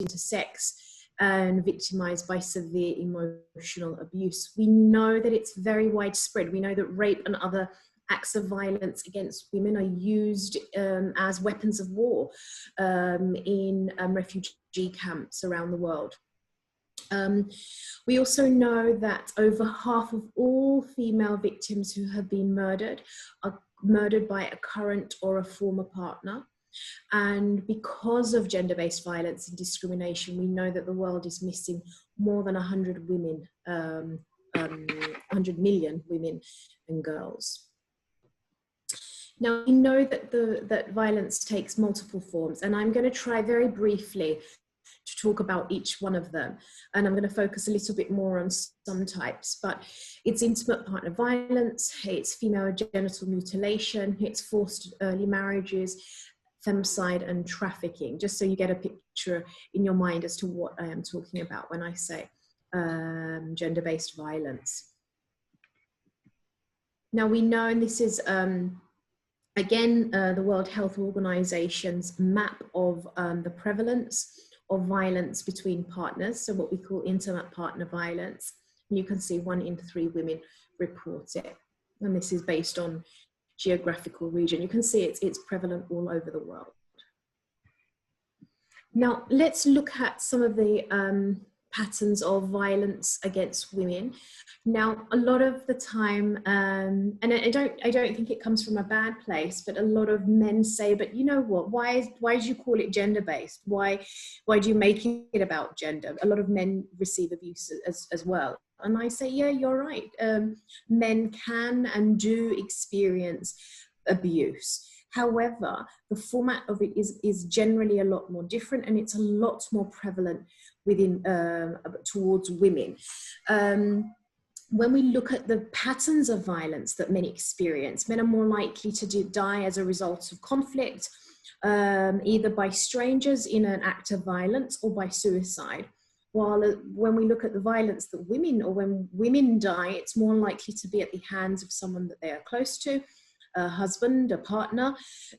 into sex and victimized by severe emotional abuse. We know that it's very widespread. We know that rape and other acts of violence against women are used as weapons of war in refugee camps around the world. We also know that over half of all female victims who have been murdered are murdered by a current or a former partner. And because of gender-based violence and discrimination, we know that the world is missing more than 100 women, 100 million women and girls. Now, we know that that violence takes multiple forms, and I'm going to try very briefly to talk about each one of them. And I'm going to focus a little bit more on some types, but it's intimate partner violence, it's female genital mutilation, it's forced early marriages, femicide, and trafficking, just so you get a picture in your mind as to what I am talking about when I say gender-based violence. Now we know, and this is again the World Health Organization's map of the prevalence of violence between partners, so what we call intimate partner violence. And you can see 1 in 3 women report it, and this is based on geographical region. You can see it's prevalent all over the world. Now let's look at some of the patterns of violence against women. Now, a lot of the time, and I don't think it comes from a bad place, but a lot of men say, but you know what, why do you call it gender-based? Why do you make it about gender? A lot of men receive abuse as well. And I say, yeah, you're right. Men can and do experience abuse. However, the format of it is generally a lot more different, and it's a lot more prevalent within towards women. When we look at the patterns of violence that men experience, men are more likely to die as a result of conflict, either by strangers in an act of violence or by suicide. While when we look at the violence that women, or when women die, it's more likely to be at the hands of someone that they are close to, a husband, a partner,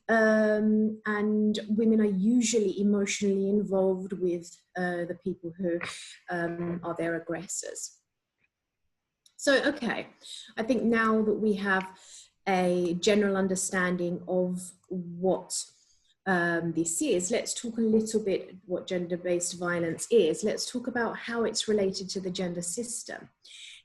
and women are usually emotionally involved with the people who are their aggressors. So, okay, I think now that we have a general understanding of what this is, let's talk a little bit what gender-based violence is. Let's talk about how it's related to the gender system.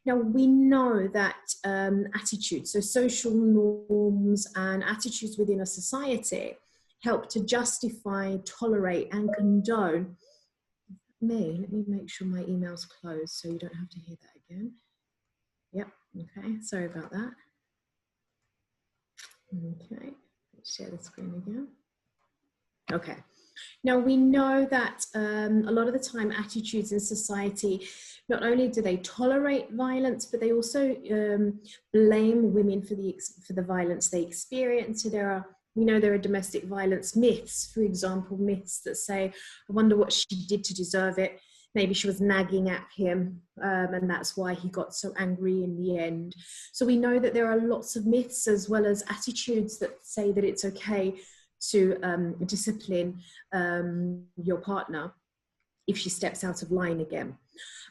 Now, we know that attitudes, so social norms and attitudes within a society, help to justify, tolerate, and condone. Let me make sure my email's closed so you don't have to hear that again. Yep, okay, sorry about that. Okay, let's share the screen again. Okay, now we know that a lot of the time attitudes in society, not only do they tolerate violence, but they also blame women for the violence they experience. So we know there are domestic violence myths, for example, myths that say, I wonder what she did to deserve it. Maybe she was nagging at him, and that's why he got so angry in the end. So we know that there are lots of myths as well as attitudes that say that it's okay to discipline your partner if she steps out of line again.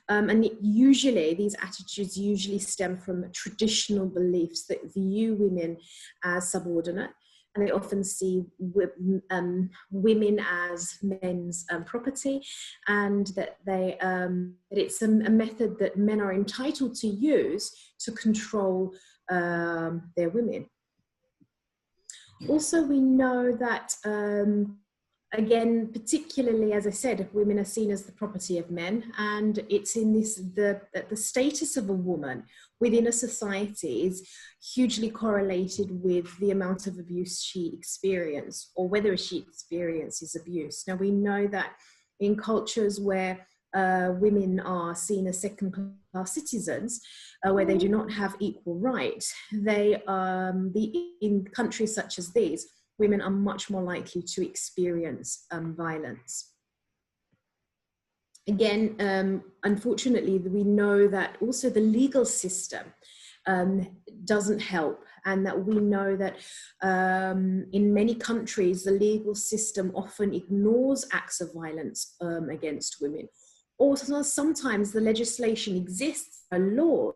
And these attitudes usually stem from traditional beliefs that view women as subordinate, and they often see women as men's property, and that it's a method that men are entitled to use to control their women. Also, we know that, again, particularly, as I said, women are seen as the property of men, and it's in the status of a woman within a society is hugely correlated with the amount of abuse she experienced, or whether she experiences abuse. Now, we know that in cultures where women are seen as second-class citizens, where they do not have equal rights, in countries such as these, women are much more likely to experience violence. Again, unfortunately, we know that also the legal system doesn't help, and that we know that in many countries the legal system often ignores acts of violence against women. Also, sometimes the legislation exists, a law,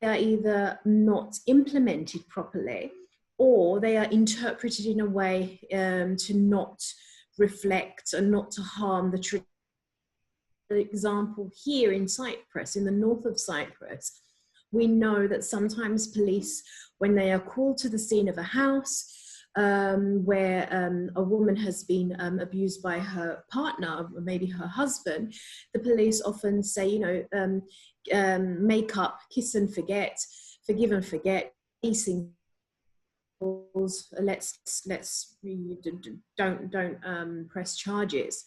they are either not implemented properly, or they are interpreted in a way to not reflect and not to harm the tradition. For example, here in Cyprus, in the north of Cyprus, we know that sometimes police, when they are called to the scene of a house where a woman has been abused by her partner, or maybe her husband, the police often say, you know, make up, kiss and forget, forgive and forget, these let's don't press charges.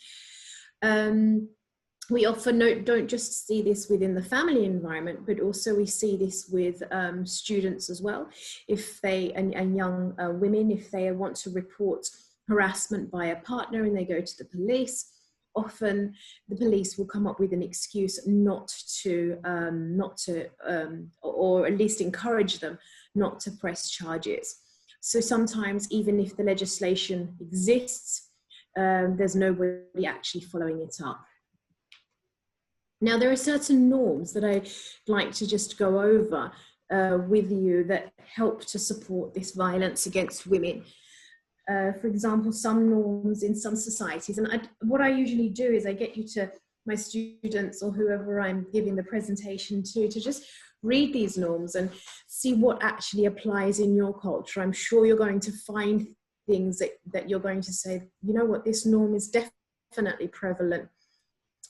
We often don't just see this within the family environment, but also we see this with students as well. If they, and young women, if they want to report harassment by a partner and they go to the police, often the police will come up with an excuse not to, or at least encourage them not to press charges. So sometimes, even if the legislation exists, there's nobody actually following it up. Now, there are certain norms that I'd like to just go over with you that help to support this violence against women. For example, some norms in some societies, and what I usually do is I get you to, my students or whoever I'm giving the presentation to just read these norms and see what actually applies in your culture. I'm sure you're going to find things that you're going to say, you know what, this norm is definitely prevalent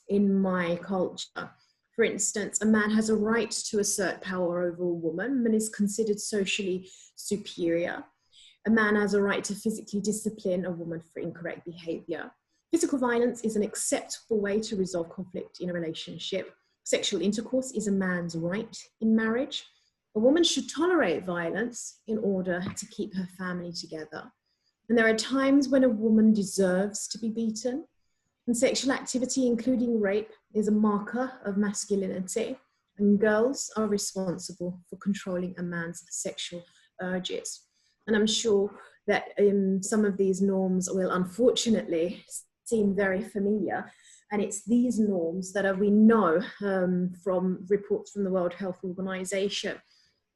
in my culture. For instance, a man has a right to assert power over a woman and is considered socially superior. A man has a right to physically discipline a woman for incorrect behavior. Physical violence is an acceptable way to resolve conflict in a relationship. Sexual intercourse is a man's right in marriage. A woman should tolerate violence in order to keep her family together. And there are times when a woman deserves to be beaten. And sexual activity, including rape, is a marker of masculinity, and girls are responsible for controlling a man's sexual urges. And I'm sure that some of these norms will unfortunately seem very familiar, and it's these norms that we know from reports from the World Health Organization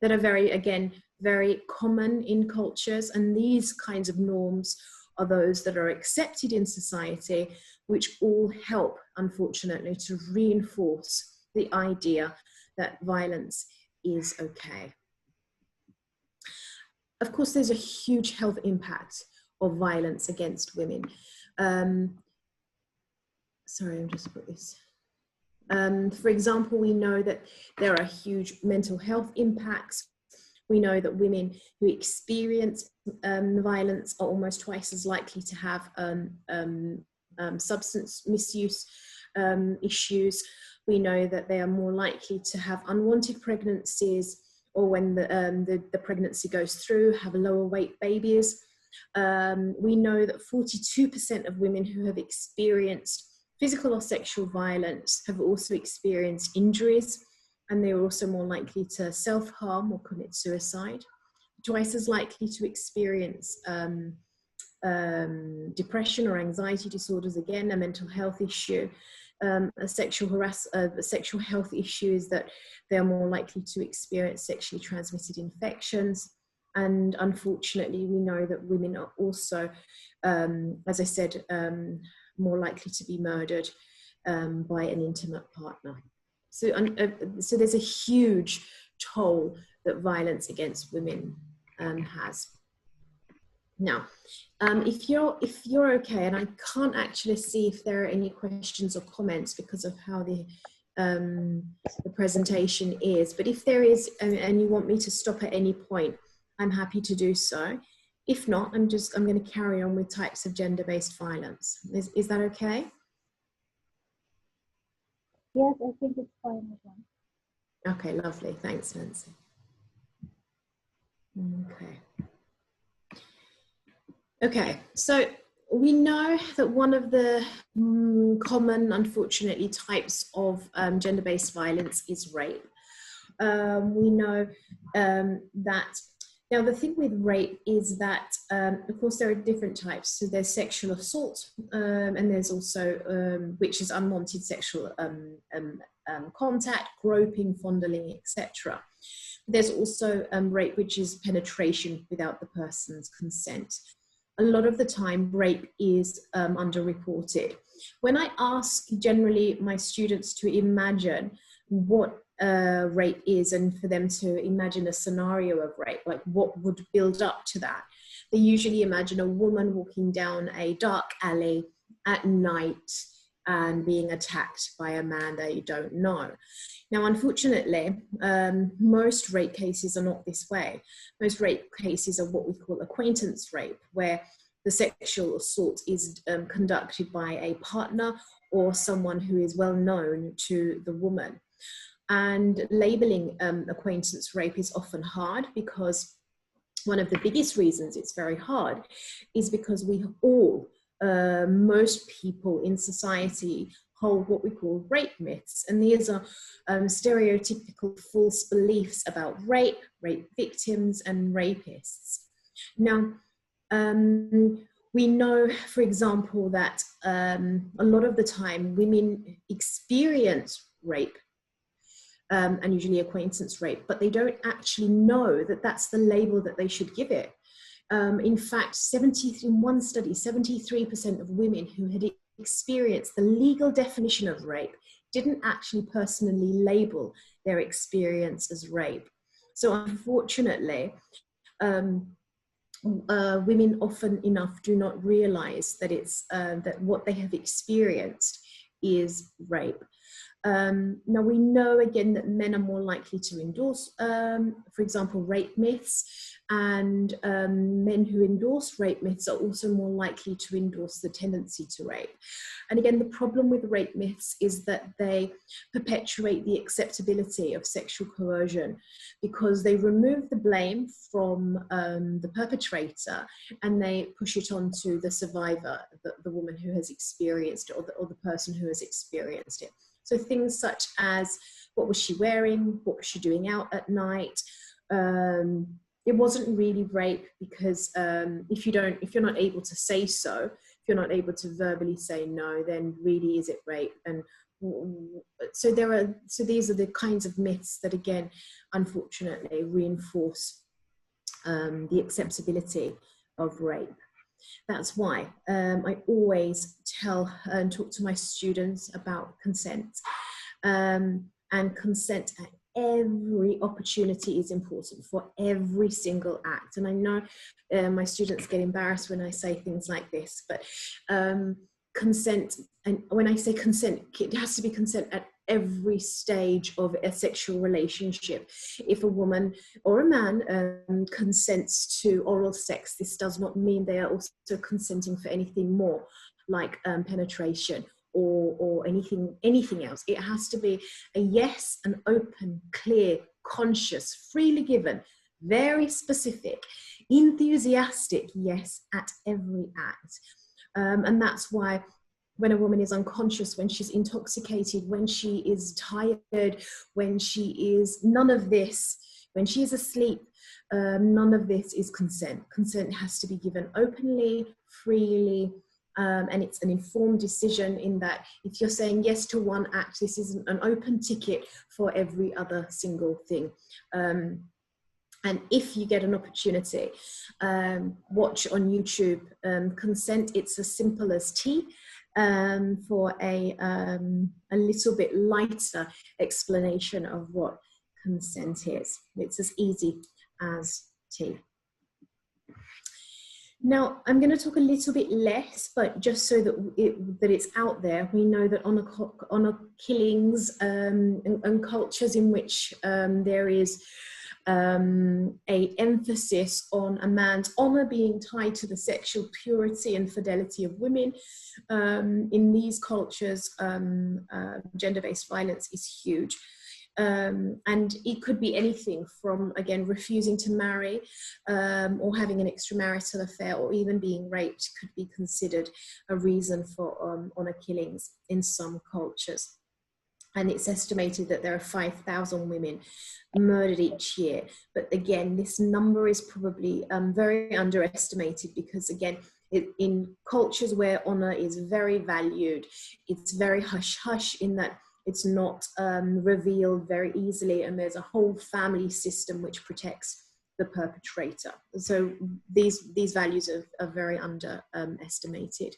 that are very common in cultures, and these kinds of norms are those that are accepted in society, which all help, unfortunately, to reinforce the idea that violence is okay. Of course, there's a huge health impact of violence against women. Sorry, I'm just put this. For example, we know that there are huge mental health impacts. We know that women who experience violence are almost twice as likely to have substance misuse issues. We know that they are more likely to have unwanted pregnancies, or when the pregnancy goes through, have lower weight babies. We know that 42% of women who have experienced physical or sexual violence have also experienced injuries, and they're also more likely to self-harm or commit suicide. Twice as likely to experience depression or anxiety disorders, again, a mental health issue. A sexual health issue is that they are more likely to experience sexually transmitted infections. And unfortunately, we know that women are also, as I said, more likely to be murdered by an intimate partner. So there's a huge toll that violence against women has. Now, if you're okay, and I can't actually see if there are any questions or comments because of how the presentation is, but if there is, and you want me to stop at any point, I'm happy to do so. If not, I'm going to carry on with types of gender-based violence. Is that okay? Yes, I think it's fine as well. Okay, lovely. Thanks, Nancy. Okay, so we know that one of the common, unfortunately, types of gender-based violence is rape. We know that, now the thing with rape is that, of course, there are different types. So there's sexual assault, and there's also, which is unwanted sexual contact, groping, fondling, etc. There's also rape, which is penetration without the person's consent. A lot of the time, rape is underreported. When I ask generally my students to imagine what rape is, and for them to imagine a scenario of rape, like what would build up to that, they usually imagine a woman walking down a dark alley at night and being attacked by a man they don't know. Now, unfortunately, most rape cases are not this way. Most rape cases are what we call acquaintance rape, where the sexual assault is conducted by a partner or someone who is well known to the woman. And labeling acquaintance rape is often hard, because one of the biggest reasons it's very hard is because we all, most people in society, hold what we call rape myths. And these are stereotypical false beliefs about rape, rape victims, and rapists. Now, we know, for example, that a lot of the time women experience rape, and usually acquaintance rape, but they don't actually know that that's the label that they should give it. In fact, in one study, 73% of women who had experienced the legal definition of rape didn't actually personally label their experience as rape. So unfortunately, women often enough do not realize that it's that what they have experienced is rape. Now, we know again that men are more likely to endorse, for example, rape myths, and men who endorse rape myths are also more likely to endorse the tendency to rape. And again, the problem with rape myths is that they perpetuate the acceptability of sexual coercion, because they remove the blame from the perpetrator and they push it onto the survivor, the woman who has experienced it, or the person who has experienced it. So things such as, what was she wearing? What was she doing out at night? It wasn't really rape, because if you're not able to say so, if you're not able to verbally say no, then really is it rape? And so these are the kinds of myths that, again, unfortunately, reinforce the acceptability of rape. That's why I always tell and talk to my students about consent, and consent at every opportunity is important for every single act. And I know my students get embarrassed when I say things like this, but consent, and when I say consent, it has to be consent at every stage of a sexual relationship. If a woman or a man consents to oral sex, this does not mean they are also consenting for anything more, like penetration or anything else. It has to be a yes, an open, clear, conscious, freely given, very specific, enthusiastic yes at every act. And that's why when a woman is unconscious, when she's intoxicated, when she is tired, when she is none of this, when she is asleep, none of this is consent. Consent has to be given openly, freely, and it's an informed decision, in that if you're saying yes to one act, this isn't an open ticket for every other single thing. And if you get an opportunity, watch on YouTube Consent. It's as simple as tea, for a little bit lighter explanation of what consent is. It's as easy as tea. Now, I'm going to talk a little bit less, but just so that it's out there. We know that honor killings and cultures in which there is a emphasis on a man's honor being tied to the sexual purity and fidelity of women. In these cultures, gender-based violence is huge. And it could be anything from, again, refusing to marry, or having an extramarital affair, or even being raped could be considered a reason for honor killings in some cultures. And it's estimated that there are 5,000 women murdered each year. But again, this number is probably very underestimated, because again, in cultures where honor is very valued, it's very hush-hush in that it's not revealed very easily, and there's a whole family system which protects the perpetrator. So these values are very underestimated.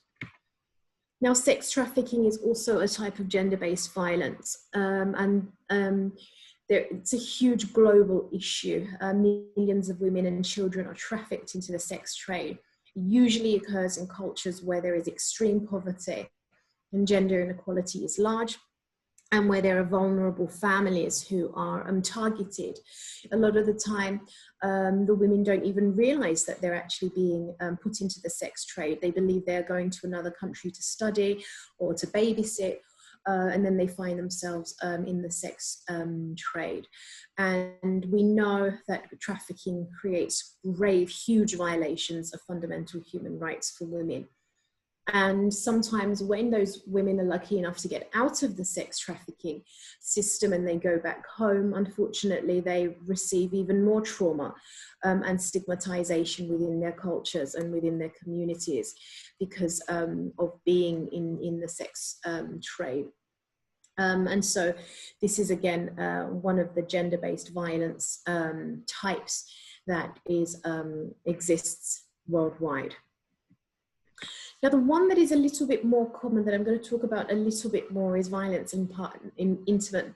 Now, sex trafficking is also a type of gender-based violence, it's a huge global issue. Millions of women and children are trafficked into the sex trade. It usually occurs in cultures where there is extreme poverty and gender inequality is large, and where there are vulnerable families who are targeted. A lot of the time, the women don't even realize that they're actually being put into the sex trade. They believe they're going to another country to study or to babysit, and then they find themselves in the sex trade. And we know that trafficking creates grave, huge violations of fundamental human rights for women. And sometimes when those women are lucky enough to get out of the sex trafficking system and they go back home, unfortunately, they receive even more trauma and stigmatization within their cultures and within their communities because of being in the sex trade. And so this is, again, one of the gender-based violence types that exists worldwide. Now, the one that is a little bit more common that I'm going to talk about a little bit more is violence in intimate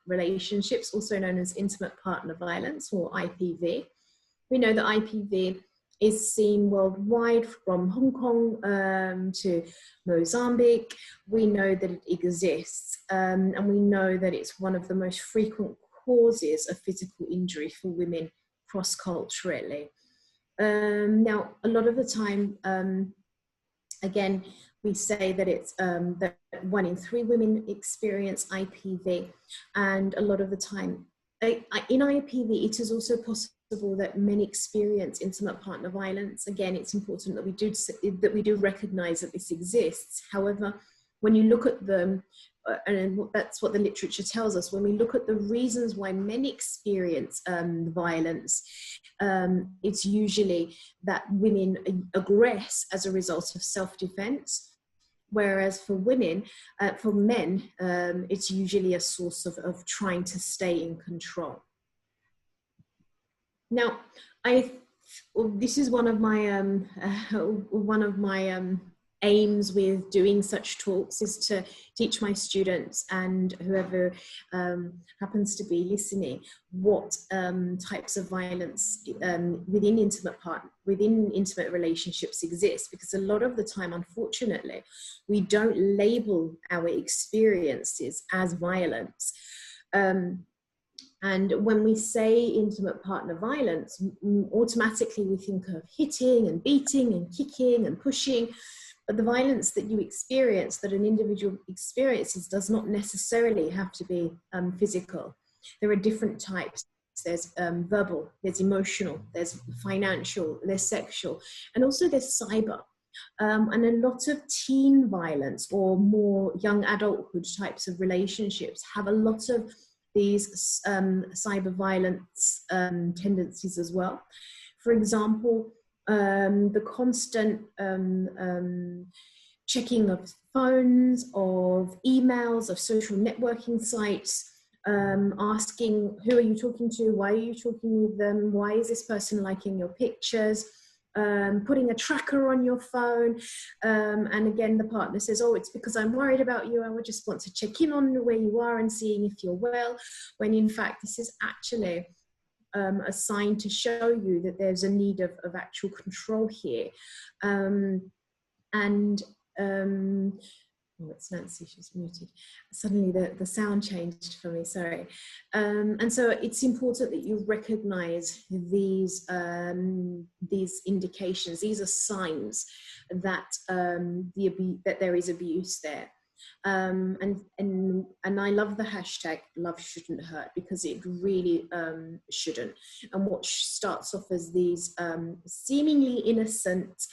relationships, also known as intimate partner violence, or IPV. We know that IPV is seen worldwide, from Hong Kong to Mozambique. We know that it exists, and we know that it's one of the most frequent causes of physical injury for women cross-culturally. Now, a lot of the time, again, we say that it's that 1 in 3 women experience IPV, and a lot of the time, in IPV, it is also possible that men experience intimate partner violence. Again, it's important that we do recognize that this exists. However, when you look at them, and that's what the literature tells us, when we look at the reasons why men experience violence, it's usually that women aggress as a result of self-defense, whereas for women, for men, it's usually a source of trying to stay in control. Now, this is one of my aims with doing such talks, is to teach my students and whoever happens to be listening what types of violence within intimate relationships exist, because a lot of the time, unfortunately, we don't label our experiences as violence. And when we say intimate partner violence, automatically we think of hitting and beating and kicking and pushing. But the violence that you experience, that an individual experiences, does not necessarily have to be physical. There are different types. There's verbal, there's emotional, there's financial, there's sexual, and also there's cyber. And a lot of teen violence or more young adulthood types of relationships have a lot of these cyber violence tendencies as well. For example, the constant checking of phones, of emails, of social networking sites, asking, who are you talking to? Why are you talking with them? Why is this person liking your pictures? Putting a tracker on your phone, and again the partner says, oh, it's because I'm worried about you, I would just want to check in on where you are and seeing if you're well, when in fact this is actually a sign to show you that there's a need of actual control here. Oh, it's Nancy, she's muted. Suddenly the sound changed for me, sorry. And so it's important that you recognize these indications. These are signs that, that there is abuse there. And I love the hashtag love shouldn't hurt, because it really shouldn't. And what starts off as these seemingly innocent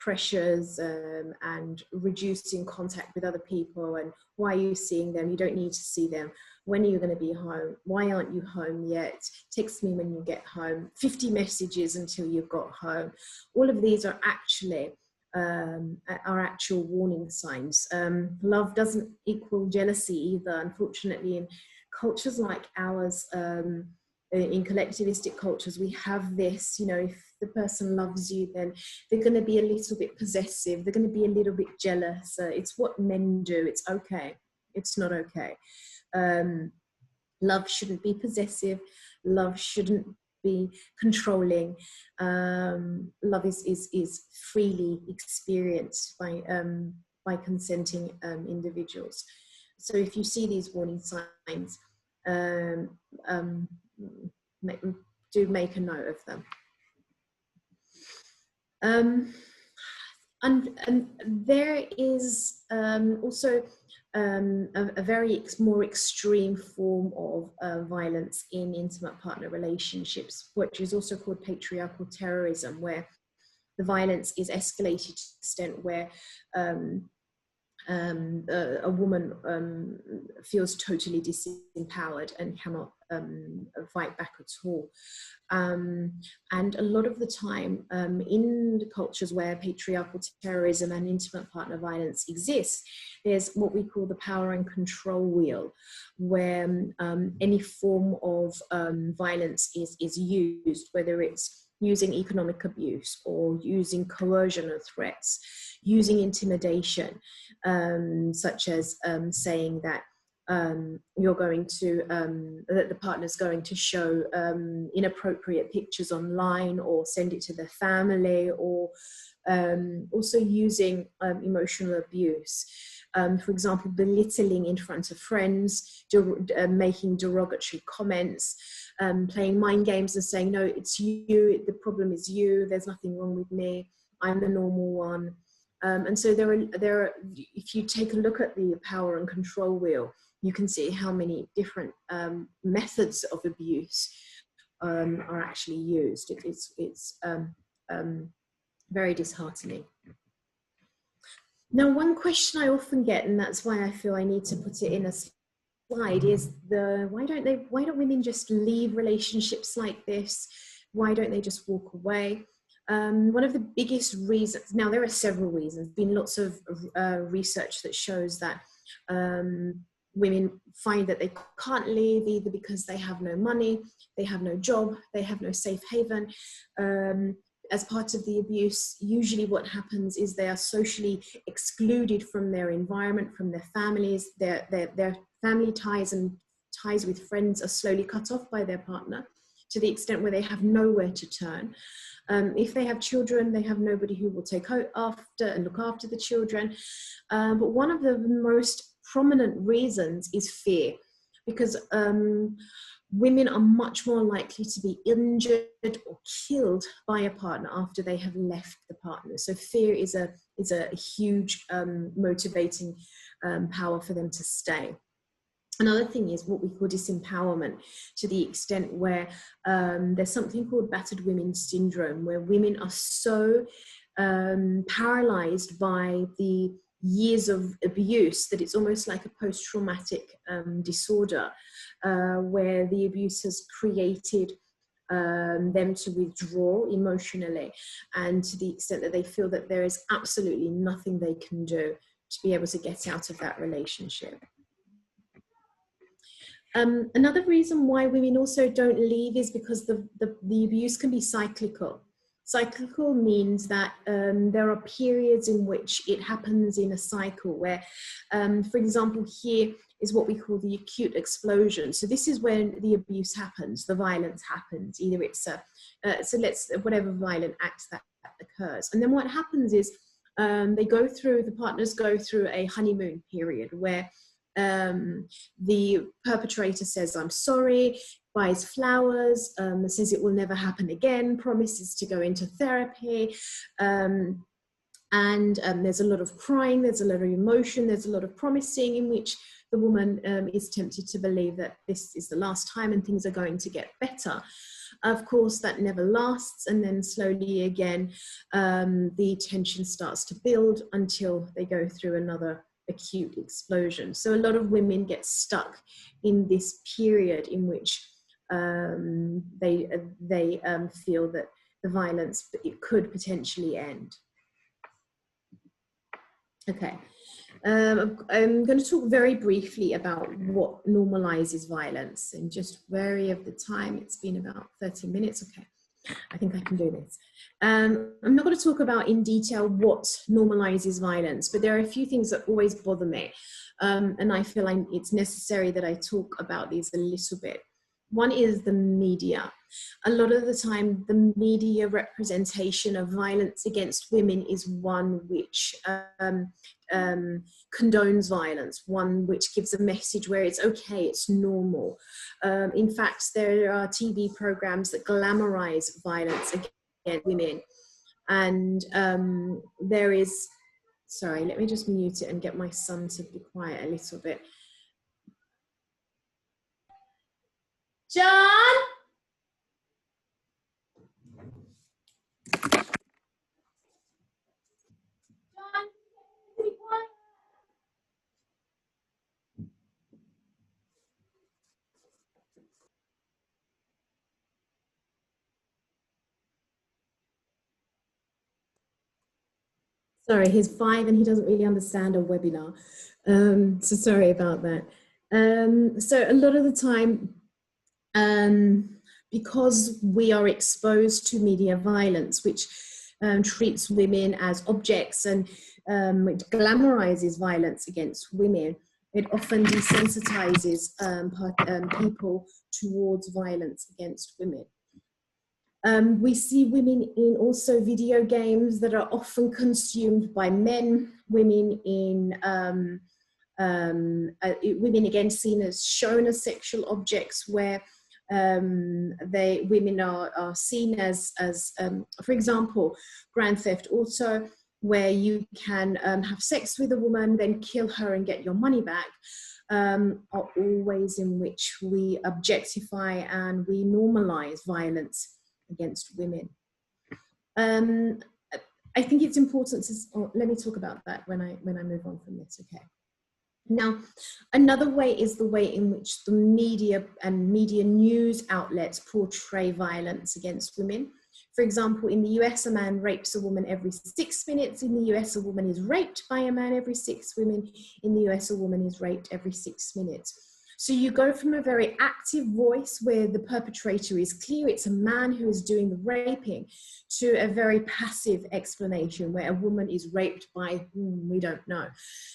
pressures and reducing contact with other people, and why are you seeing them? You don't need to see them. When are you going to be home? Why aren't you home yet? Text me when you get home. 50 messages until you've got home. All of these are actually actual warning signs. Love doesn't equal jealousy either. Unfortunately, in cultures like ours, in collectivistic cultures, we have this, you know, if the person loves you, then they're going to be a little bit possessive. They're going to be a little bit jealous. It's what men do. It's okay. It's not okay. Love shouldn't be possessive. Love shouldn't be controlling. Love is freely experienced by consenting individuals. So if you see these warning signs, do make a note of them. And there is also a very more extreme form of violence in intimate partner relationships, which is also called patriarchal terrorism, where the violence is escalated to the extent where a woman feels totally disempowered and cannot fight back at all. And a lot of the time in the cultures where patriarchal terrorism and intimate partner violence exists, there's what we call the power and control wheel, where any form of violence is used, whether it's using economic abuse or using coercion or threats, using intimidation, such as saying that you're going to, that the partner's going to show inappropriate pictures online or send it to their family, or also using emotional abuse. For example, belittling in front of friends, making derogatory comments, playing mind games and saying, no, it's you, the problem is you, there's nothing wrong with me, I'm the normal one. And so there are, if you take a look at the power and control wheel, you can see how many different methods of abuse are actually used. It's very disheartening. Now, one question I often get, and that's why I feel I need to put it in a slide, is why don't women just leave relationships like this? Why don't they just walk away? One of the biggest reasons, now there are several reasons, there's been lots of research that shows that women find that they can't leave either because they have no money, they have no job, they have no safe haven. As part of the abuse, usually what happens is they are socially excluded from their environment, from their families. Their family ties and ties with friends are slowly cut off by their partner, to the extent where they have nowhere to turn. If they have children, they have nobody who will take after and look after the children. But one of the most prominent reasons is fear, because women are much more likely to be injured or killed by a partner after they have left the partner. So fear is a huge motivating power for them to stay. Another thing is what we call disempowerment, to the extent where there's something called battered women syndrome, where women are so paralyzed by the years of abuse that it's almost like a post-traumatic disorder, where the abuse has created them to withdraw emotionally, and to the extent that they feel that there is absolutely nothing they can do to be able to get out of that relationship. Another reason why women also don't leave is because the abuse can be cyclical. Cyclical means that there are periods in which it happens in a cycle where, for example, here is what we call the acute explosion. So this is when the abuse happens, the violence happens. Either it's whatever violent act that occurs. And then what happens is the partners go through a honeymoon period where the perpetrator says, I'm sorry, buys flowers, says it will never happen again, promises to go into therapy, and there's a lot of crying, there's a lot of emotion, there's a lot of promising, in which the woman is tempted to believe that this is the last time and things are going to get better. Of course, that never lasts, and then slowly again, the tension starts to build until they go through another acute explosion. So a lot of women get stuck in this period in which they feel that the violence, it could potentially end. Okay. I'm going to talk very briefly about what normalizes violence, and just wary of the time. It's been about 30 minutes. Okay, I think I can do this. I'm not going to talk about in detail what normalizes violence, but there are a few things that always bother me, and I feel like it's necessary that I talk about these a little bit. One is the media. A lot of the time, the media representation of violence against women is one which condones violence, one which gives a message where it's okay, it's normal. In fact, there are TV programs that glamorize violence against women. And there is, sorry, let me just mute it and get my son to be quiet a little bit. John? Sorry, he's 5 and he doesn't really understand a webinar. So sorry about that. So a lot of the time, because we are exposed to media violence, which treats women as objects and which glamorizes violence against women, it often desensitizes people towards violence against women. We see women in also video games that are often consumed by men, women in women again seen as shown as sexual objects, where women are seen as for example, Grand Theft Auto, where you can have sex with a woman, then kill her and get your money back, are all ways in which we objectify and we normalize violence against women. I think it's important to, let me talk about that when I move on from this, okay? Now, another way is the way in which the media and media news outlets portray violence against women. For example, in the US, a man rapes a woman every 6 minutes. In the US, a woman is raped by a man every 6 women. In the US, a woman is raped every 6 minutes. So you go from a very active voice where the perpetrator is clear, it's a man who is doing the raping, to a very passive explanation where a woman is raped by whom we don't know.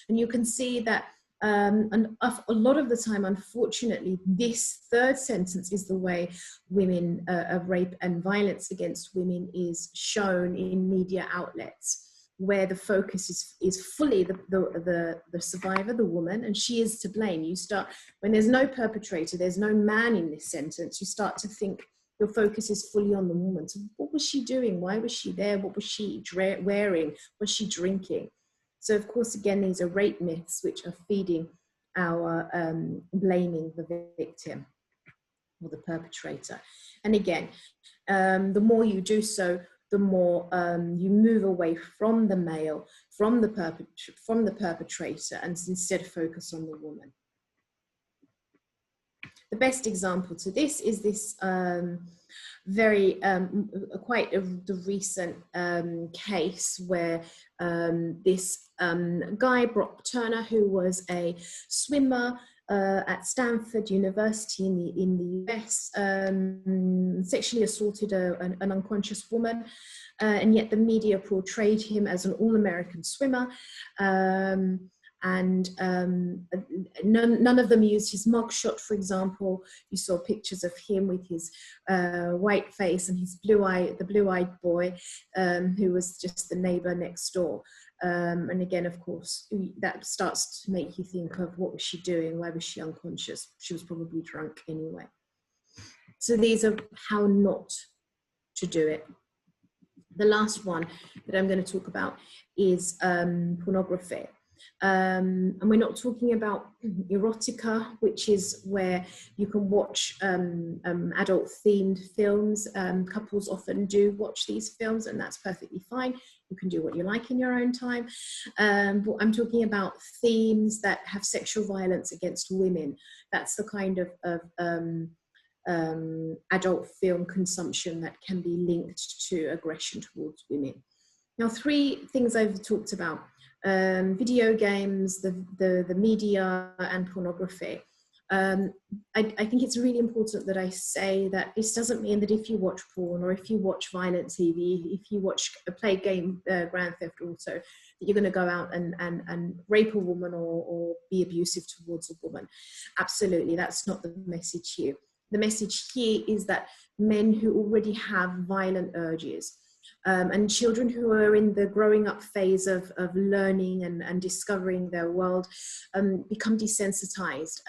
And you can see that and a lot of the time, unfortunately, this third sentence is the way women of rape and violence against women is shown in media outlets, where the focus is fully the survivor, the woman, and she is to blame. You start, when there's no perpetrator, there's no man in this sentence, you start to think your focus is fully on the woman. So what was she doing? Why was she there? What was she wearing? Was she drinking? So of course, again, these are rape myths which are feeding our blaming the victim or the perpetrator. And again, the more you do so, the more you move away from the male, from the perpetrator, and instead focus on the woman. The best example to this is this very the recent case where this guy, Brock Turner, who was a swimmer at Stanford University in the US, sexually assaulted an unconscious woman, and yet the media portrayed him as an all-American swimmer. And none of them used his mugshot, for example. You saw pictures of him with his white face and his the blue-eyed boy, who was just the neighbor next door. And again, of course, that starts to make you think of what was she doing? Why was she unconscious? She was probably drunk anyway. So these are how not to do it. The last one that I'm going to talk about is pornography. And we're not talking about erotica, which is where you can watch adult themed films. Couples often do watch these films, and that's perfectly fine. You can do what you like in your own time. But I'm talking about themes that have sexual violence against women. That's the kind of adult film consumption that can be linked to aggression towards women. Now, 3 things I've talked about: video games, the media, and pornography. I think it's really important that I say that this doesn't mean that if you watch porn, or if you watch violent TV, if you play game Grand Theft Auto, that you're going to go out and rape a woman or be abusive towards a woman. Absolutely, that's not the message here. The message here is that men who already have violent urges, and children who are in the growing up phase of learning and discovering their world, become desensitized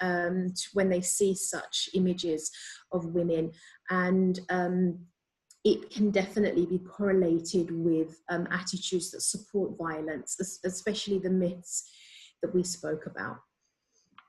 when they see such images of women. And it can definitely be correlated with attitudes that support violence, especially the myths that we spoke about.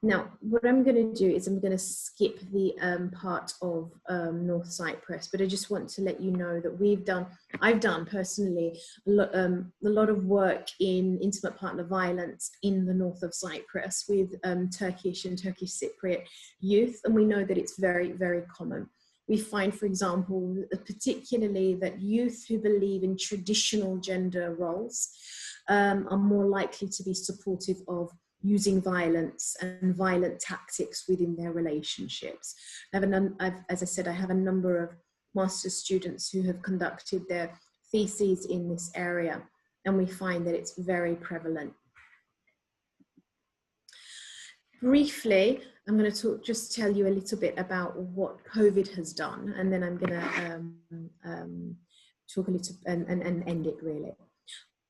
Now, what I'm going to do is I'm going to skip the part of North Cyprus, but I just want to let you know that I've done personally a lot of work in intimate partner violence in the north of Cyprus with Turkish and Turkish Cypriot youth, and we know that it's very, very common. We find, for example, particularly that youth who believe in traditional gender roles are more likely to be supportive of using violence and violent tactics within their relationships. As I said, I have a number of master's students who have conducted their theses in this area, and we find that it's very prevalent. Briefly, I'm going to just tell you a little bit about what COVID has done, and then I'm going to talk a little and end it really.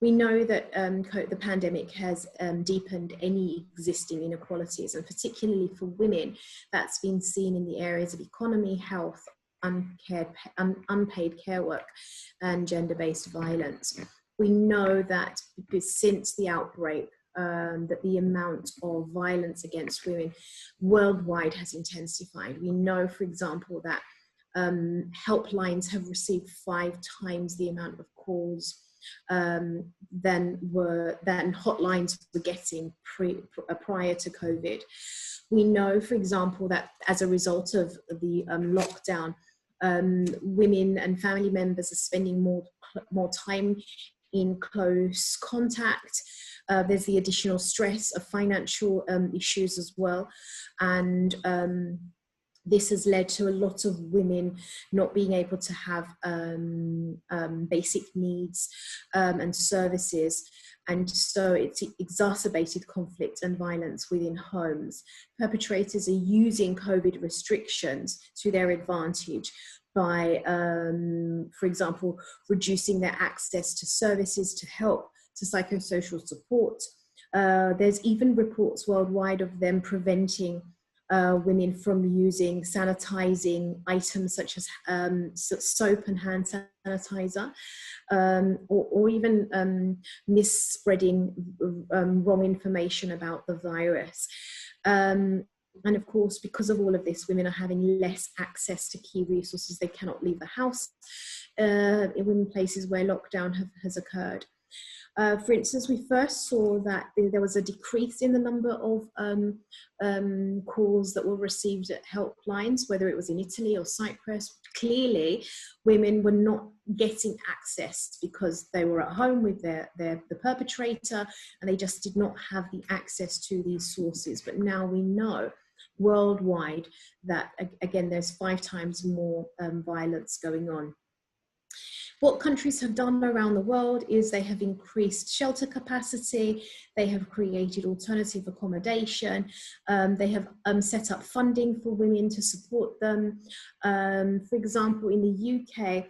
We know that the pandemic has deepened any existing inequalities, and particularly for women, that's been seen in the areas of economy, health, unpaid care work, and gender-based violence. We know that because since the outbreak, that the amount of violence against women worldwide has intensified. We know, for example, that helplines have received 5 times the amount of calls than hotlines were getting prior to COVID. We know, for example, that as a result of the lockdown, women and family members are spending more time in close contact. There's the additional stress of financial issues as well, and this has led to a lot of women not being able to have basic needs and services. And so it's exacerbated conflict and violence within homes. Perpetrators are using COVID restrictions to their advantage by, for example, reducing their access to services, to help, to psychosocial support. There's even reports worldwide of them preventing women from using sanitizing items such as soap and hand sanitizer, or even misspreading wrong information about the virus. And of course, because of all of this, women are having less access to key resources. They cannot leave the house in places where lockdown has occurred. For instance, we first saw that there was a decrease in the number of calls that were received at helplines, whether it was in Italy or Cyprus. Clearly, women were not getting access because they were at home with the perpetrator, and they just did not have the access to these sources. But now we know worldwide that, again, there's 5 times more violence going on. What countries have done around the world is they have increased shelter capacity, they have created alternative accommodation, they have set up funding for women to support them. For example, in the UK,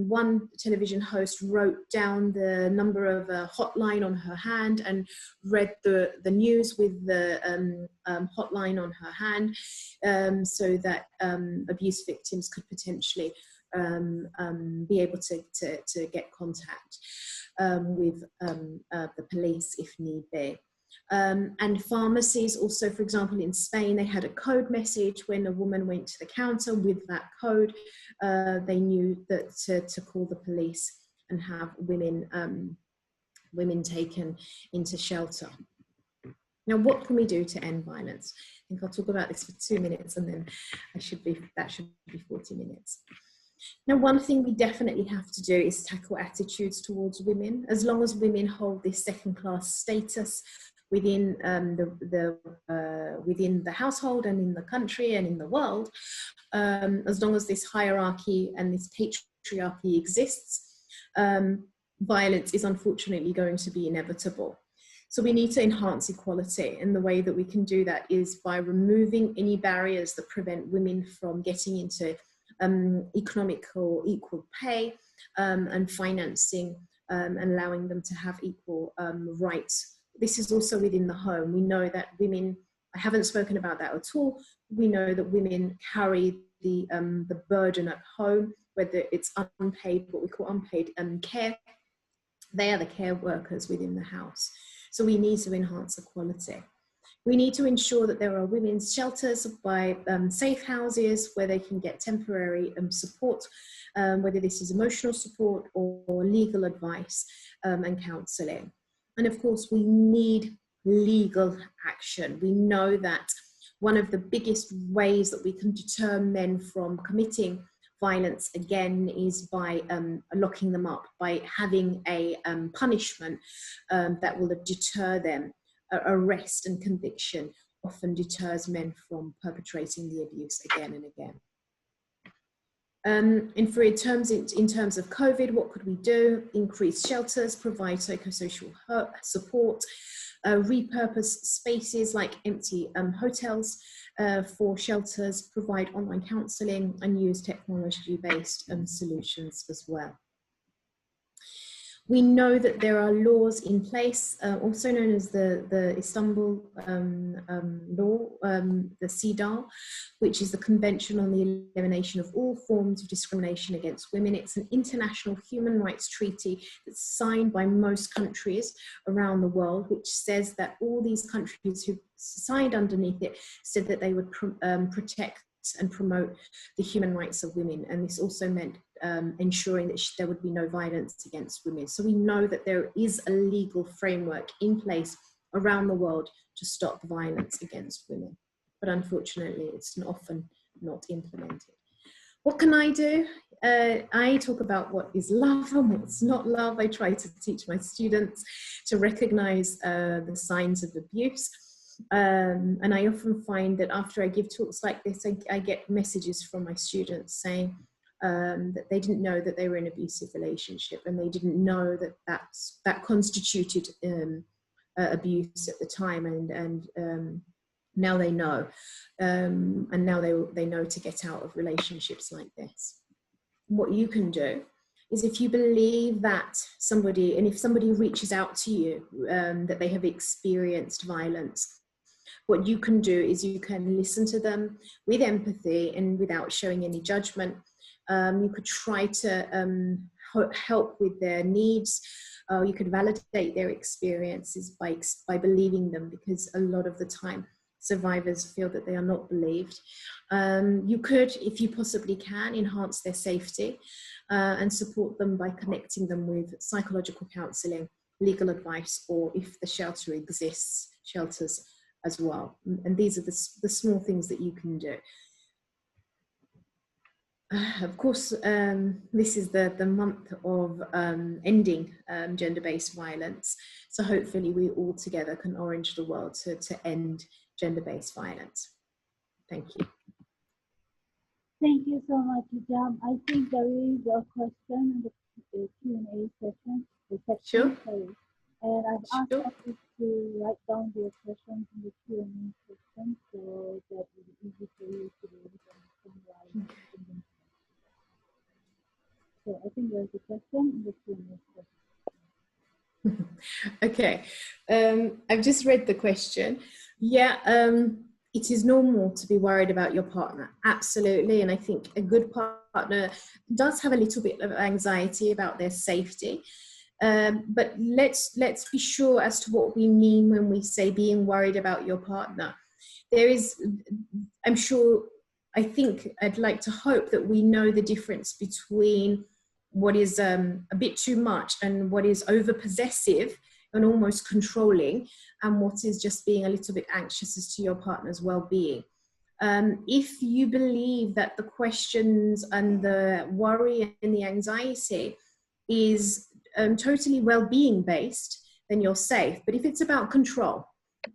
one television host wrote down the number of a hotline on her hand and read the news with the hotline on her hand, so that abuse victims could potentially be able to get contact. with the police if need be. And pharmacies also, for example, in Spain, they had a code message. When a woman went to the counter with that code, they knew that to call the police and have women taken into shelter. Now, what can we do to end violence? I think I'll talk about this for 2 minutes, and then that should be 40 minutes. Now, one thing we definitely have to do is tackle attitudes towards women. As long as women hold this second-class status within within the household and in the country and in the world, as long as this hierarchy and this patriarchy exists, violence is unfortunately going to be inevitable. So we need to enhance equality, and the way that we can do that is by removing any barriers that prevent women from getting into economic or equal pay, and financing, and allowing them to have equal rights. This is also within the home. We know that women, I haven't spoken about that at all, we know that women carry the burden at home, whether it's unpaid, what we call unpaid care. They are the care workers within the house. So we need to enhance equality. We need to ensure that there are women's shelters by safe houses where they can get temporary support, whether this is emotional support or legal advice and counselling. And of course, we need legal action. We know that one of the biggest ways that we can deter men from committing violence again is by locking them up, by having a punishment that will deter them. Arrest and conviction often deters men from perpetrating the abuse again and again. And in terms of COVID, what could we do? Increase shelters, provide psychosocial support, repurpose spaces like empty hotels for shelters, provide online counselling, and use technology-based solutions as well. We know that there are laws in place, also known as the Istanbul law, the CEDAW, which is the Convention on the Elimination of All Forms of Discrimination Against Women. It's an international human rights treaty that's signed by most countries around the world, which says that all these countries who signed underneath it said that they would protect and promote the human rights of women. And this also meant ensuring that there would be no violence against women. So we know that there is a legal framework in place around the world to stop violence against women. But unfortunately, it's often not implemented. What can I do? I talk about what is love and what's not love. I try to teach my students to recognize the signs of abuse. And I often find that after I give talks like this, I get messages from my students saying that they didn't know that they were in an abusive relationship, and they didn't know that that constituted abuse at the time, and now they know, and now they know to get out of relationships like this. What you can do is, if you believe that somebody, and if somebody reaches out to you that they have experienced violence, what you can do is you can listen to them with empathy and without showing any judgment. You could try to help with their needs. You could validate their experiences by believing them, because a lot of the time survivors feel that they are not believed. You could, if you possibly can, enhance their safety and support them by connecting them with psychological counselling, legal advice, or if the shelter exists, shelters as well. And these are the small things that you can do. Of course, this is the month of ending gender-based violence. So hopefully we all together can orange the world to end gender-based violence. Thank you. Thank you so much, Hijab. I think there is a question in the Q&A session. Sure. Sorry. And I've asked others to write down their questions in the Q&A section, so that it is easy for you to be able to understand why I'm asking them. So I think there's a question in the Q&A section. Okay, I've just read the question. Yeah, it is normal to be worried about your partner, absolutely. And I think a good partner does have a little bit of anxiety about their safety. But let's be sure as to what we mean when we say being worried about your partner. There is, I think I'd like to hope that we know the difference between what is a bit too much and what is over possessive and almost controlling, and what is just being a little bit anxious as to your partner's well-being. If you believe that the questions and the worry and the anxiety is totally well-being based, then you're safe. But if it's about control,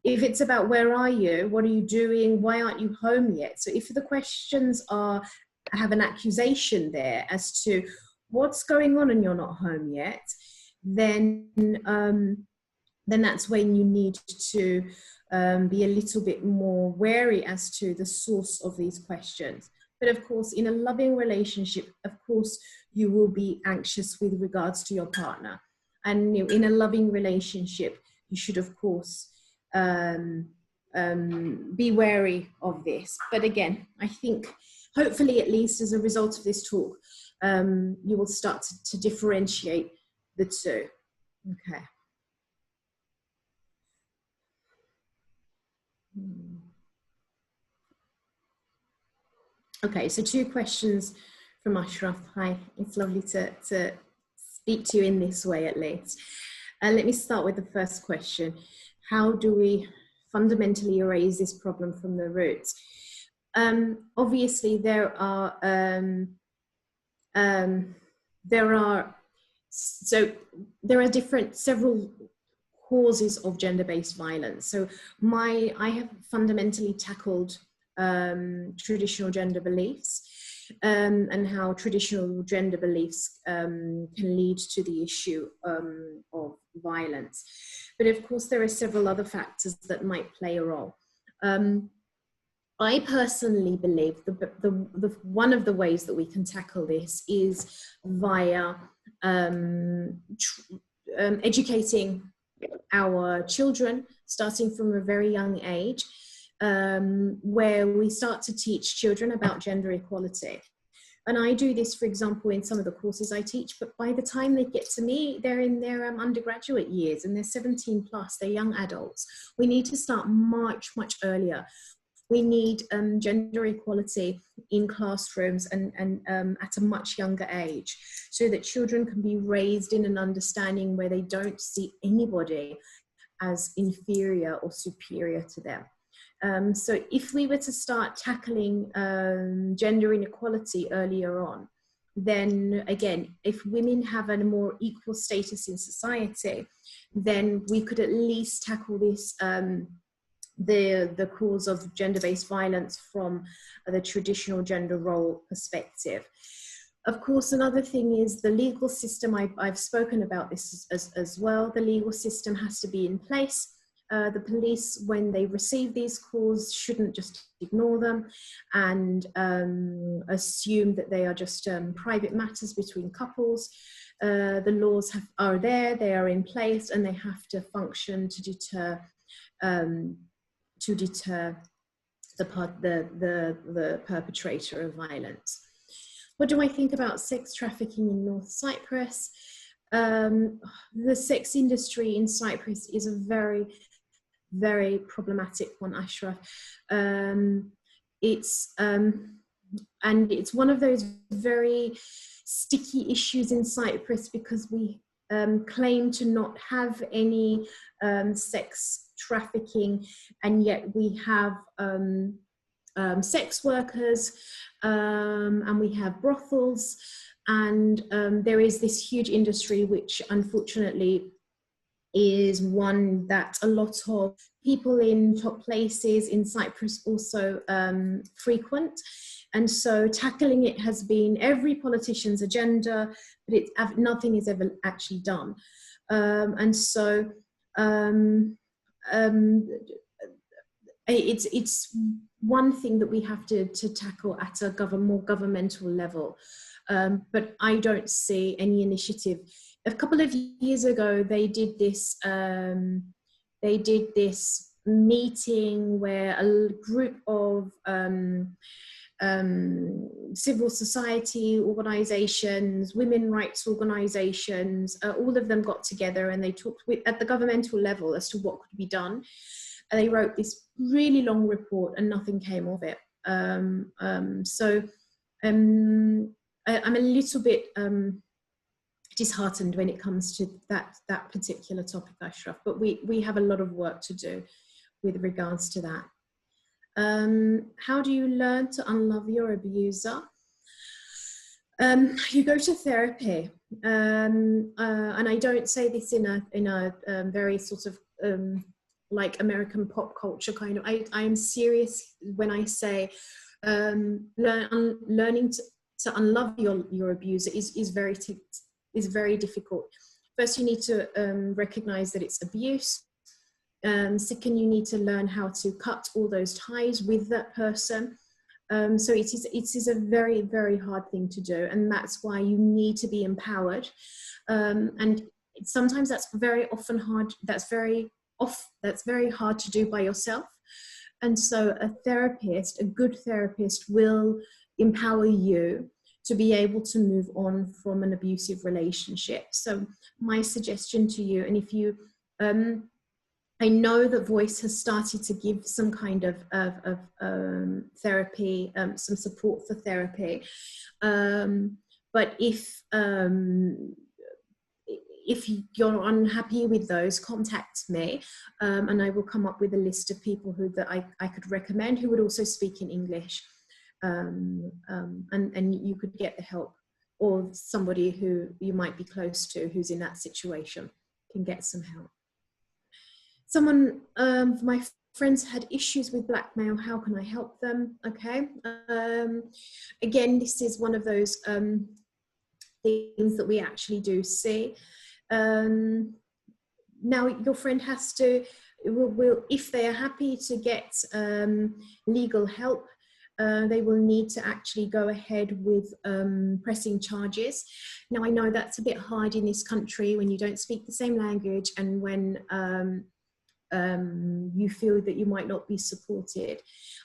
if it's about where are you, what are you doing, why aren't you home yet? So if the questions have an accusation there as to what's going on and you're not home yet, then that's when you need to be a little bit more wary as to the source of these questions. But of course, in a loving relationship, of course, you will be anxious with regards to your partner. And in a loving relationship, you should, of course, be wary of this. But again, I think hopefully, at least as a result of this talk, you will start to differentiate the two. Okay. Okay, so 2 questions from Ashraf. Hi, it's lovely to speak to you in this way at least. Let me start with the first question. How do we fundamentally erase this problem from the roots? Obviously, there are several causes of gender-based violence. So I have fundamentally tackled traditional gender beliefs and how traditional gender beliefs can lead to the issue of violence. But of course, there are several other factors that might play a role. I personally believe one of the ways that we can tackle this is via educating our children, starting from a very young age, where we start to teach children about gender equality. And I do this, for example, in some of the courses I teach, but by the time they get to me, they're in their undergraduate years and they're 17 plus, they're young adults. We need to start much, much earlier. We need gender equality in classrooms and at a much younger age, so that children can be raised in an understanding where they don't see anybody as inferior or superior to them. So if we were to start tackling gender inequality earlier on, then again, if women have a more equal status in society, then we could at least tackle this the cause of gender-based violence from the traditional gender role perspective. Of course, another thing is the legal system. I've spoken about this as well. The legal system has to be in place. The police, when they receive these calls, shouldn't just ignore them and assume that they are just private matters between couples. The laws are there, they are in place, and they have to function to deter the perpetrator of violence. What do I think about sex trafficking in North Cyprus? The sex industry in Cyprus is a very, very problematic one, Ashraf. It's one of those very sticky issues in Cyprus because we claim to not have any sex trafficking, and yet we have sex workers and we have brothels, and there is this huge industry which unfortunately is one that a lot of people in top places in Cyprus also frequent. And so tackling it has been every politician's agenda, but nothing is ever actually done. It's one thing that we have to tackle at a more governmental level. But I don't see any initiative. A couple of years ago, they did this meeting where a group of civil society organizations, women rights organizations, all of them got together and they talked at the governmental level as to what could be done. And they wrote this really long report and nothing came of it. I'm a little bit disheartened when it comes to that particular topic, Ashraf, but we have a lot of work to do with regards to that. How do you learn to unlove your abuser? You go to therapy, and I don't say this in a very sort of like American pop culture kind of. I am serious when I say learning to unlove your abuser is very difficult. First, you need to recognize that it's abuse. Second, you need to learn how to cut all those ties with that person. So it is a very, very hard thing to do, and that's why you need to be empowered. And sometimes that's very often hard. That's very hard to do by yourself. And so a therapist, a good therapist, will empower you to be able to move on from an abusive relationship. So my suggestion to you, and if you, I know that VOIS has started to give some kind of therapy, some support for therapy. But if you're unhappy with those, contact me, and I will come up with a list of people that I could recommend who would also speak in English. And you could get the help, or somebody who you might be close to who's in that situation can get some help. Someone, my friends had issues with blackmail. How can I help them? Okay. Again, this is one of those things that we actually do see. Now, your friend has to, if they are happy to get legal help, they will need to actually go ahead with pressing charges. Now, I know that's a bit hard in this country when you don't speak the same language and when you feel that you might not be supported.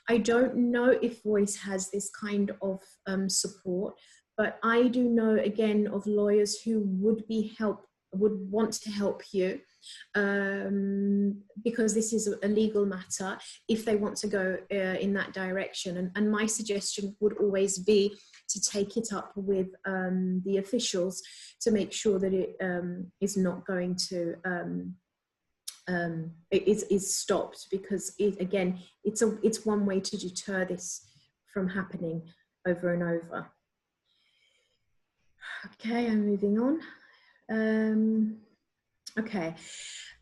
I don't know if VOIS has this kind of support, but I do know, again, of lawyers who would want to help you, because this is a legal matter, if they want to go in that direction. And my suggestion would always be to take it up with the officials to make sure that it is not going to, it is stopped, because it's one way to deter this from happening over and over. Okay, I'm moving on. Okay,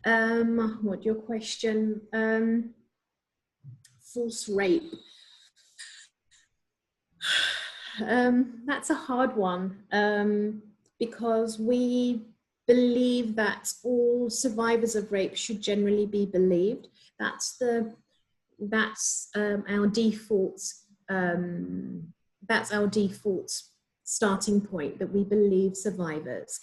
what your question? False rape. That's a hard one, because we believe that all survivors of rape should generally be believed. That's our default. That's our default starting point, that we believe survivors.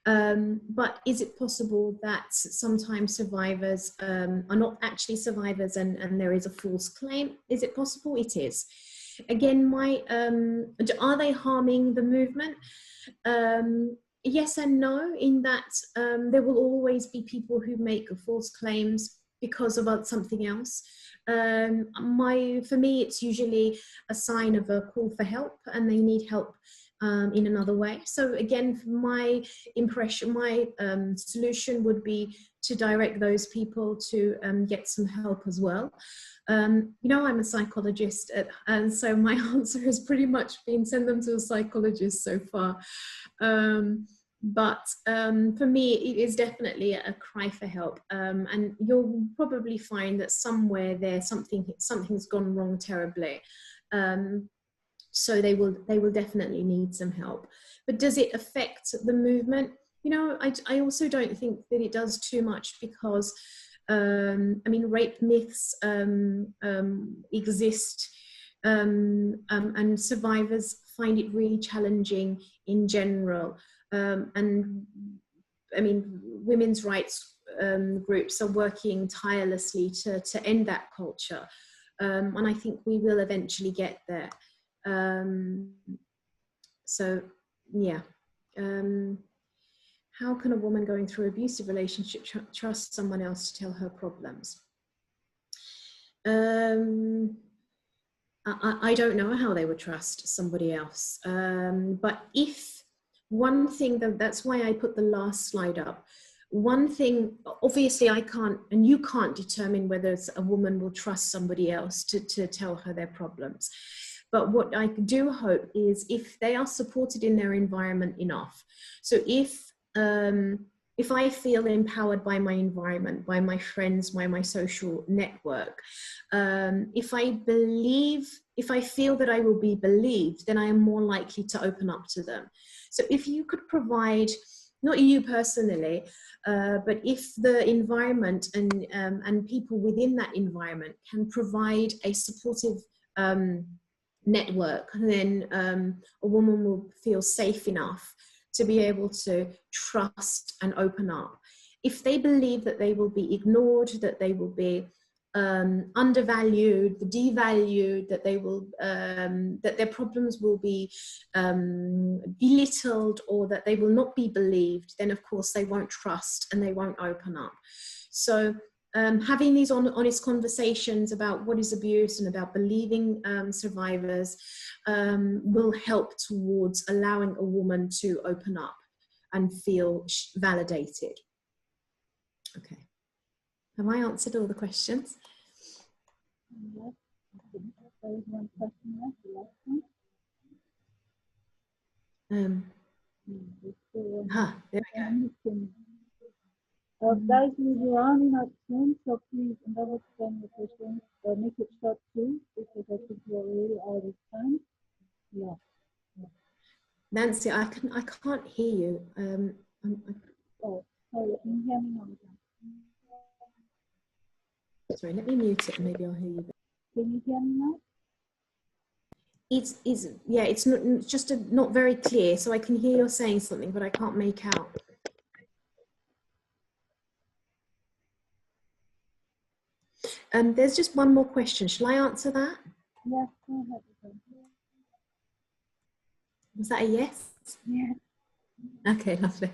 But is it possible that sometimes survivors are not actually survivors and there is a false claim? Is it possible? It is. Again, are they harming the movement? Yes and no, in that there will always be people who make false claims because of something else. For me, it's usually a sign of a call for help, and they need help in another way. So again, my impression, my solution would be to direct those people to get some help as well. You know, I'm a psychologist, and so my answer has pretty much been send them to a psychologist so far. But for me, it is definitely a cry for help, and you'll probably find that somewhere there something's gone wrong terribly. So they will definitely need some help. But does it affect the movement? You know, I also don't think that it does too much, because I mean, rape myths exist, and survivors find it really challenging in general. And I mean, women's rights groups are working tirelessly to end that culture. And I think we will eventually get there. So yeah. How can a woman going through an abusive relationship trust someone else to tell her problems? I don't know how they would trust somebody else. But if one thing, that's why I put the last slide up. One thing, obviously I can't, and you can't determine whether a woman will trust somebody else to tell her their problems. But what I do hope is if they are supported in their environment enough. So if I feel empowered by my environment, by my friends, by my social network, if I feel that I will be believed, then I am more likely to open up to them. So if you could provide, not you personally, but if the environment and people within that environment can provide a supportive network, then a woman will feel safe enough to be able to trust and open up. If they believe that they will be ignored, that they will be undervalued, devalued, that they will, that their problems will be belittled, or that they will not be believed, then of course they won't trust and they won't open up. So having these honest conversations about what is abuse and about believing survivors will help towards allowing a woman to open up and feel validated. Okay. Have I answered all the questions? Yes, I think there is one question left, the last one. There we go. Guys, we're running out of time, so please endeavor to send your questions. Make it short too, because I think we're really out of time. Yeah. Nancy, I can't hear you. Oh, sorry, can you hear me now? Sorry, let me mute it and maybe I'll hear you. Can you hear me now? It's not, just not very clear. So I can hear you saying something, but I can't make out. There's just one more question. Shall I answer that? Yes, go ahead. Was that a yes? Yes. Okay, lovely.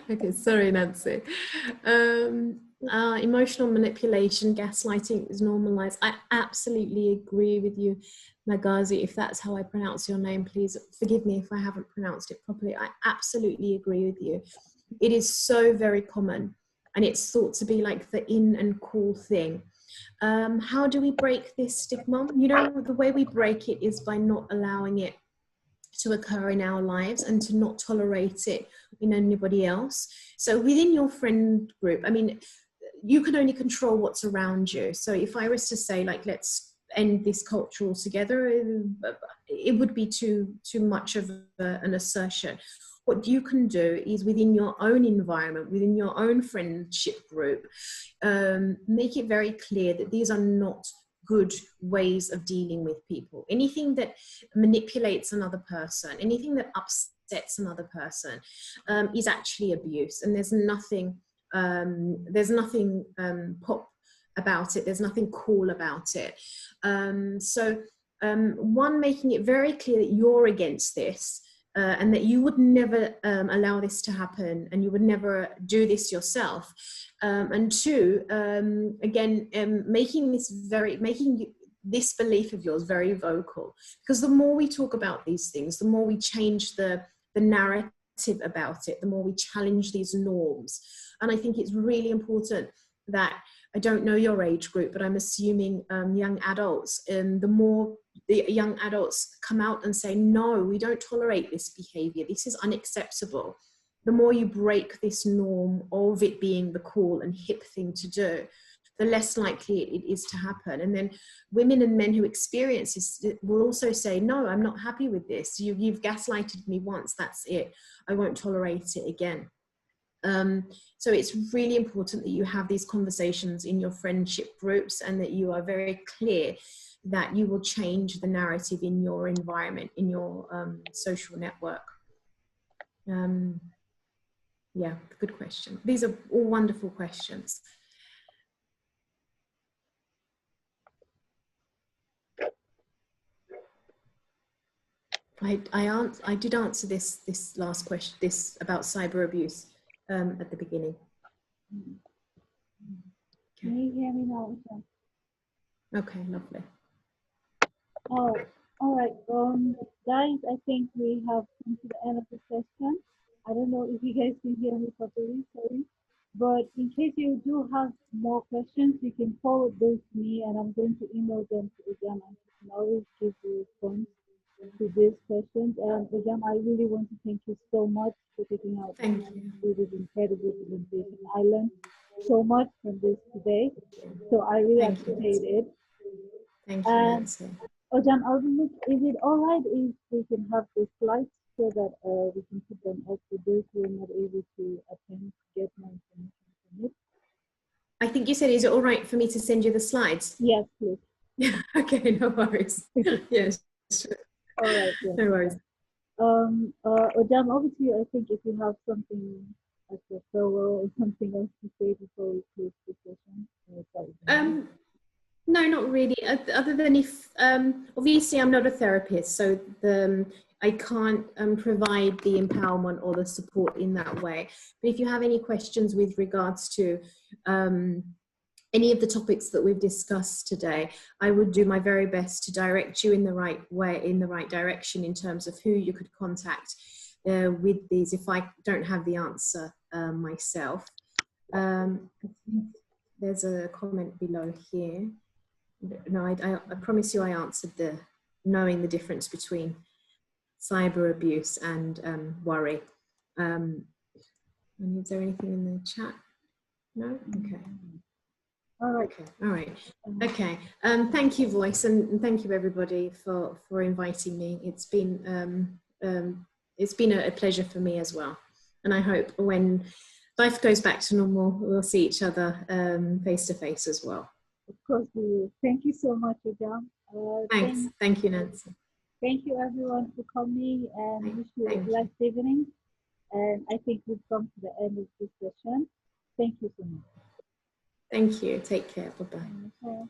Okay, sorry, Nancy. Emotional manipulation, gaslighting is normalized. I absolutely agree with you, Magazi. If that's how I pronounce your name, please forgive me if I haven't pronounced it properly. I absolutely agree with you. It is so very common, and it's thought to be like the in and cool thing. How do we break this stigma? You know, the way we break it is by not allowing it to occur in our lives and to not tolerate it in anybody else. So within your friend group, I mean, you can only control what's around you. So if I was to say, like, let's end this culture altogether, it would be too much of an assertion. What you can do is within your own environment, within your own friendship group, make it very clear that these are not good ways of dealing with people. Anything that manipulates another person, anything that upsets another person is actually abuse. And there's nothing pop about it. There's nothing cool about it. One, making it very clear that you're against this, and that you would never allow this to happen, and you would never do this yourself. And two, again, making this belief of yours very vocal, because the more we talk about these things, the more we change the narrative about it, the more we challenge these norms. And I think it's really important that, I don't know your age group, but I'm assuming young adults, the more the young adults come out and say, no, we don't tolerate this behavior, this is unacceptable, the more you break this norm of it being the cool and hip thing to do, the less likely it is to happen. And then women and men who experience this will also say, no, I'm not happy with this. You've gaslighted me once, that's it. I won't tolerate it again. So it's really important that you have these conversations in your friendship groups, and that you are very clear that you will change the narrative in your environment, in your social network. Yeah, good question. These are all wonderful questions. I did answer this last question, this about cyber abuse at the beginning. Can you hear me now? Okay, lovely. Oh, all right. Guys, I think we have come to the end of the session. I don't know if you guys can hear me properly, sorry. But in case you do have more questions, you can forward those to me, and I'm going to email them to Ujam, and she can always give you a response to these questions. And Ujam, I really want to thank you so much for taking out time to do this incredible presentation. I learned so much from this today, so I really appreciate it. Thank you, Nancy. Ujam, is it all right if we can have the slides so that we can put them up for those who are not able to attend to get more information from it? I think you said, is it all right for me to send you the slides? Yes, please. Okay, no worries. Yes, sure. All right. Yeah. No worries. Ujam, obviously, I think if you have something as a farewell or something else to say before we close the session. No, not really. Other than if, obviously I'm not a therapist, so I can't provide the empowerment or the support in that way. But if you have any questions with regards to any of the topics that we've discussed today, I would do my very best to direct you in the right way, in the right direction in terms of who you could contact with these if I don't have the answer myself. I think there's a comment below here. No, I promise you I answered knowing the difference between cyber abuse and worry. And is there anything in the chat? No? Okay. All right. Okay. All right. Okay. Thank you, VOIS, and thank you everybody for inviting me. It's been a pleasure for me as well. And I hope when life goes back to normal, we'll see each other face to face as well. Of course we will. Thank you so much, Ujam. Thanks. Thank you, Nancy. Thank you everyone for coming, and wish you a blessed evening. And I think we've come to the end of this session. Thank you so much. Thank you. Take care. Bye-bye. Okay.